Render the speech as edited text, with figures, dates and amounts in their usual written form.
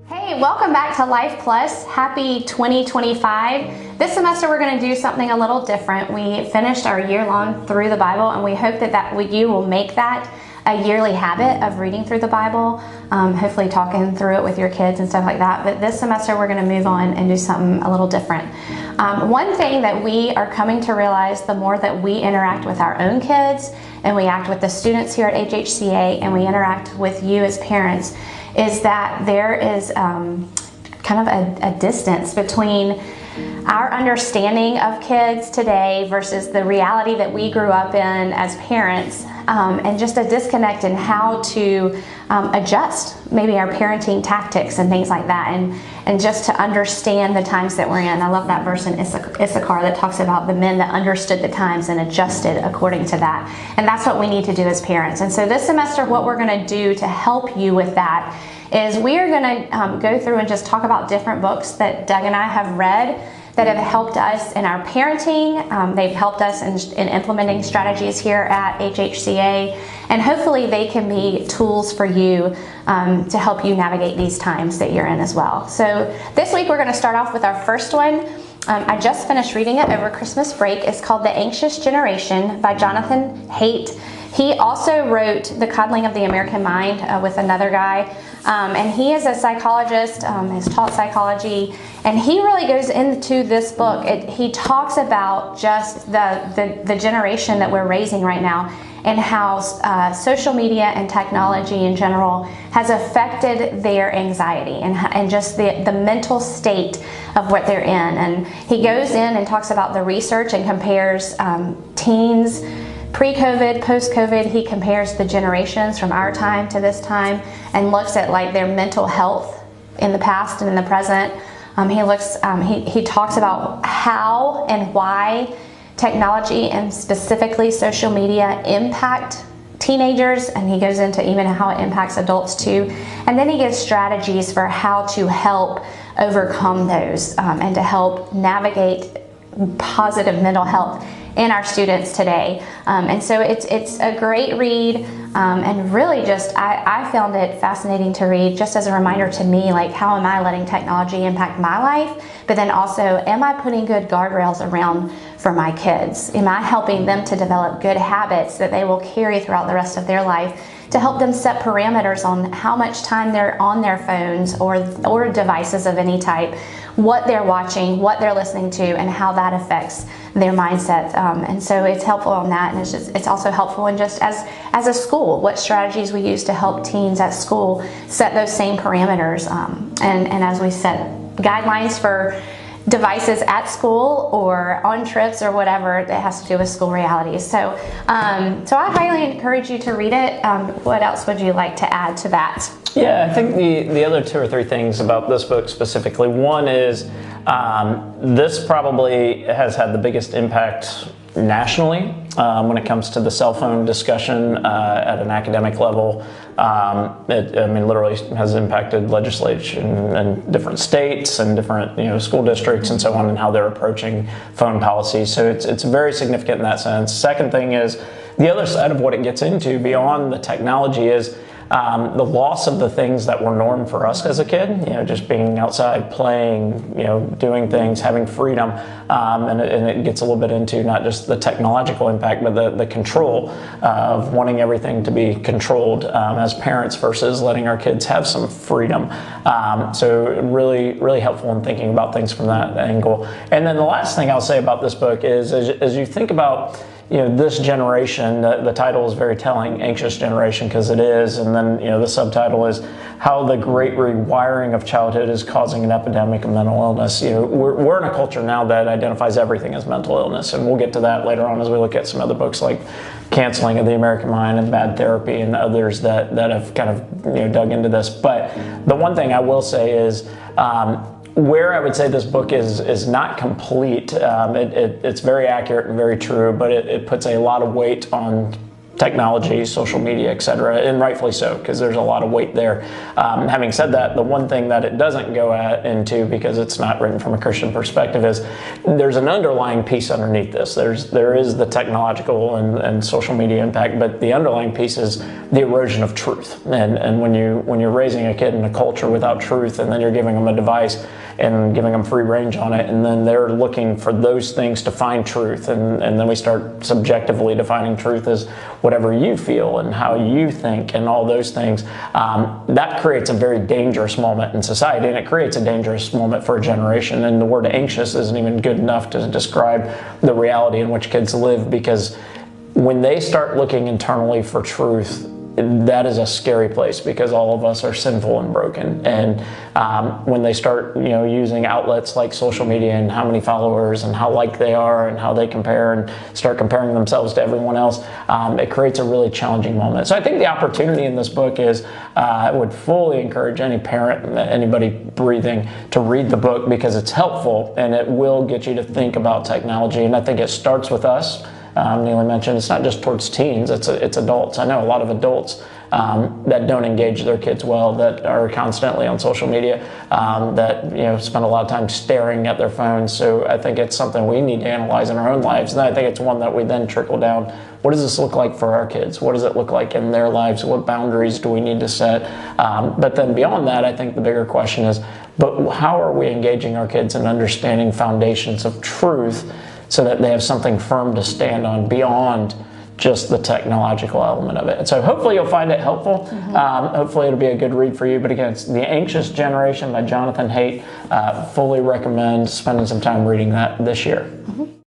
Hey, welcome back to Life Plus. Happy 2025. This semester we're going to do something a little different. We finished our year-long through the Bible, and we hope that you will make that a yearly habit of reading through the Bible, hopefully talking through it with your kids and stuff like that. But this semester we're going to move on and do something a little different. One thing that we are coming to realize the more that we interact with our own kids and we act with the students here at HHCA and we interact with you as parents is that there is kind of a distance between our understanding of kids today versus the reality that we grew up in as parents, and just a disconnect in how to adjust maybe our parenting tactics and things like that, and just to understand the times that we're in. I love that verse in Issachar that talks about the men that understood the times and adjusted according to that. And that's what we need to do as parents. And so this semester, what we're going to do to help you with that is we are going to go through and just talk about different books that Doug and I have read that have helped us in our parenting. They've helped us in implementing strategies here at HHCA, and hopefully they can be tools for you to help you navigate these times that you're in as well. So this week we're going to start off with our first one. I just finished reading it over Christmas break. It's called The Anxious Generation by Jonathan Haidt. He also wrote The Coddling of the American Mind with another guy, and he is a psychologist, has taught psychology, and he really goes into this book. He talks about just the generation that we're raising right now and how social media and technology in general has affected their anxiety and just the mental state of what they're in. And he goes in and talks about the research and compares teens pre-COVID, post-COVID. He compares the generations from our time to this time and looks at like their mental health in the past and in the present. He talks about how and why technology and specifically social media impact teenagers, and he goes into even how it impacts adults too. And then he gives strategies for how to help overcome those and to help navigate positive mental health in our students today. And so it's a great read, and really just I found it fascinating to read, just as a reminder to me, like, how am I letting technology impact my life, but then also, am I putting good guardrails around for my kids? Am I helping them to develop good habits that they will carry throughout the rest of their life, to help them set parameters on how much time they're on their phones or devices of any type, what they're watching, what they're listening to, and how that affects their mindset. And so it's helpful on that, and it's also helpful in just as a school, what strategies we use to help teens at school set those same parameters, and as we set guidelines for devices at school or on trips or whatever that has to do with school realities. So I highly encourage you to read it. What else would you like to add to that? Yeah, I think the other two or three things about this book specifically. One is this probably has had the biggest impact nationally when it comes to the cell phone discussion at an academic level. It literally has impacted legislation in different states and different school districts and so on, and how they're approaching phone policies. So it's very significant in that sense. Second thing is, the other side of what it gets into beyond the technology is the loss of the things that were norm for us as a kid, just being outside, playing, doing things, having freedom, and it gets a little bit into not just the technological impact, but the control of wanting everything to be controlled as parents versus letting our kids have some freedom. So really, really helpful in thinking about things from that angle. And then the last thing I'll say about this book is, as you think about this generation, the title is very telling, Anxious Generation, because it is, and then the subtitle is How the Great Rewiring of Childhood is Causing an Epidemic of Mental Illness. We're in a culture now that identifies everything as mental illness, and we'll get to that later on as we look at some other books like Canceling of the American Mind and Bad Therapy and others that have kind of dug into this. But the one thing I will say is, where I would say this book is not complete, it's very accurate and very true, but it puts a lot of weight on technology, social media, etc., and rightfully so, because there's a lot of weight there. Having said that, the one thing that it doesn't go into, because it's not written from a Christian perspective, is there's an underlying piece underneath this. There is the technological and social media impact, but the underlying piece is the erosion of truth. And when you're raising a kid in a culture without truth, and then you're giving them a device and giving them free range on it, and then they're looking for those things to find truth, and then we start subjectively defining truth as whatever you feel and how you think and all those things, that creates a very dangerous moment in society, and it creates a dangerous moment for a generation. And the word anxious isn't even good enough to describe the reality in which kids live, because when they start looking internally for truth, that is a scary place, because all of us are sinful and broken. And when they start, using outlets like social media and how many followers and how like they are and how they compare and start comparing themselves to everyone else, it creates a really challenging moment. So I think the opportunity in this book is, I would fully encourage any parent, anybody breathing, to read the book, because it's helpful and it will get you to think about technology. And I think it starts with us. Neely mentioned it's not just towards teens, it's adults. I know a lot of adults that don't engage their kids well, that are constantly on social media, that spend a lot of time staring at their phones. So I think it's something we need to analyze in our own lives, and I think it's one that we then trickle down. What does this look like for our kids? What does it look like in their lives? What boundaries do we need to set? But then beyond that, I think the bigger question is, but how are we engaging our kids in understanding foundations of truth, so that they have something firm to stand on beyond just the technological element of it? And so hopefully you'll find it helpful. Hopefully it'll be a good read for you. But again, it's The Anxious Generation by Jonathan Haidt. Fully recommend spending some time reading that this year.